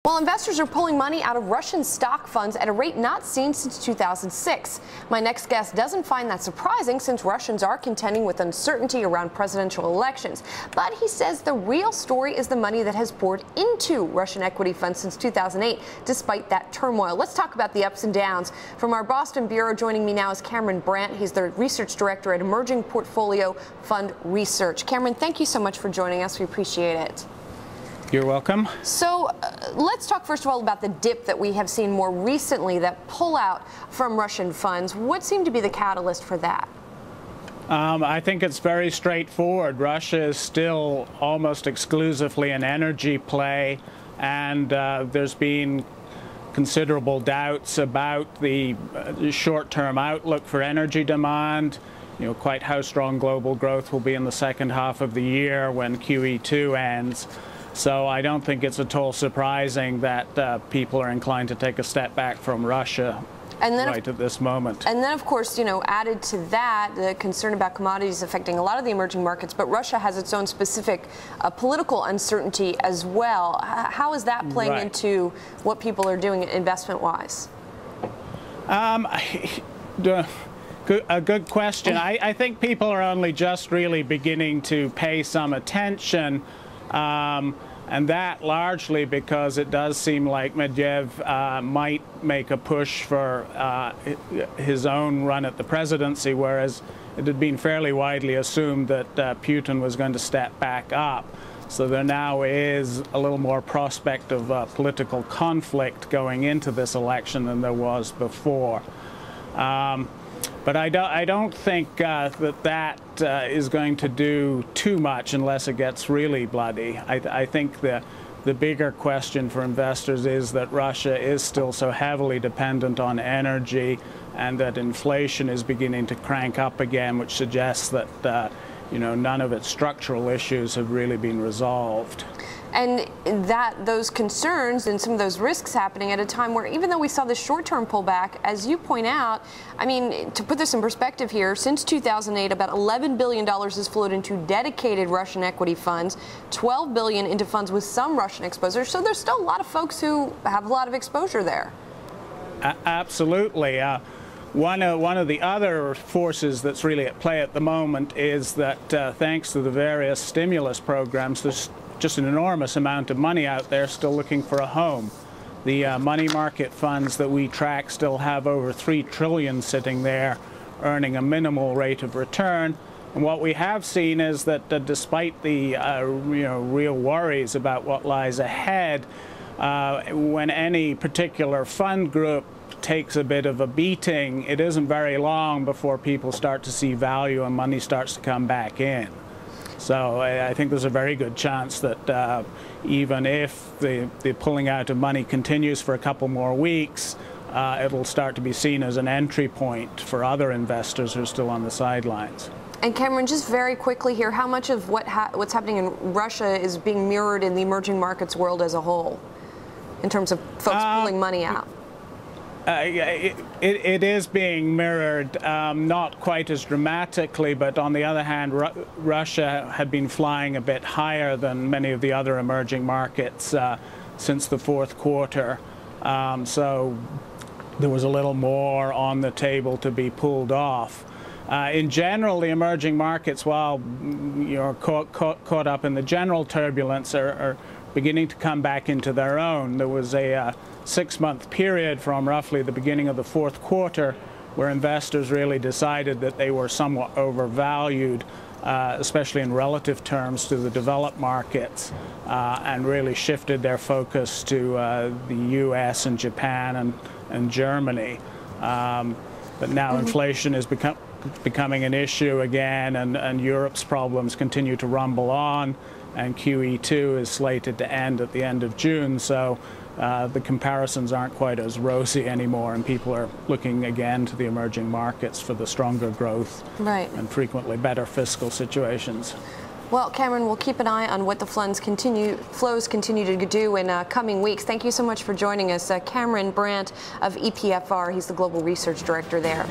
Well, investors are pulling money out of Russian stock funds at a rate not seen since 2006. My next guest doesn't find that surprising since Russians are contending with uncertainty around presidential elections. But he says the real story is the money that has poured into Russian equity funds since 2008, despite that turmoil. Let's talk about the ups and downs. From our Boston bureau, joining me now is Brandt. He's the research director at Emerging Portfolio Fund Research. Cameron, thank you so much for joining us. We appreciate it. You're welcome. So let's talk first of all about the dip that we have seen more recently, that pullout from Russian funds. What seemed to be the catalyst for that? I think it's very straightforward. Russia is still almost exclusively an energy play, and there's been considerable doubts about the short-term outlook for energy demand. You know, quite how strong global growth will be in the second half of the year when QE2 ends. So I don't think it's at all surprising that people are inclined to take a step back from Russia right at this moment. And then, of course, you know, added to that, the concern about commodities affecting a lot of the emerging markets, but Russia has its own specific political uncertainty as well. How is that playing into what people are doing investment-wise? A good question. I think people are only just really beginning to pay some attention. And that largely because it does seem like Medvedev might make a push for his own run at the presidency, whereas it had been fairly widely assumed that Putin was going to step back up. So there now is a little more prospect of political conflict going into this election than there was before. But I don't think that is going to do too much unless it gets really bloody. I think the bigger question for investors is that Russia is still so heavily dependent on energy, and that inflation is beginning to crank up again, which suggests that you know, none of its structural issues have really been resolved. And those concerns and some of those risks happening at a time where, even though we saw the short-term pullback, as you point out, I mean, to put this in perspective here, since 2008, about $11 billion has flowed into dedicated Russian equity funds, $12 billion into funds with some Russian exposure. So there's still a lot of folks who have a lot of exposure there. Absolutely. One of the other forces that's really at play at the moment is that thanks to the various stimulus programs, there's just an enormous amount of money out there still looking for a home. The money market funds that we track still have over $3 trillion sitting there, earning a minimal rate of return. And what we have seen is that despite the real worries about what lies ahead, when any particular fund group takes a bit of a beating, it isn't very long before people start to see value and money starts to come back in. So I think there's a very good chance that even if the pulling out of money continues for a couple more weeks, it'll start to be seen as an entry point for other investors who are still on the sidelines. And Cameron, just very quickly here, how much of what's happening in Russia is being mirrored in the emerging markets world as a whole, in terms of folks pulling money out? It is being mirrored, not quite as dramatically, but on the other hand, Russia had been flying a bit higher than many of the other emerging markets since the fourth quarter. So there was a little more on the table to be pulled off. In general, the emerging markets, while you're caught up in the general turbulence, are beginning to come back into their own. There was a 6-month period from roughly the beginning of the fourth quarter where investors really decided that they were somewhat overvalued, especially in relative terms to the developed markets, and really shifted their focus to the US and Japan and Germany. But now inflation is becoming an issue again, and Europe's problems continue to rumble on, and QE2 is slated to end at the end of June, so the comparisons aren't quite as rosy anymore, and people are looking again to the emerging markets for the stronger growth and frequently better fiscal situations. Well, Cameron, we'll keep an eye on what the flows continue to do in coming weeks. Thank you so much for joining us. Brandt of EPFR, he's the Global Research Director there.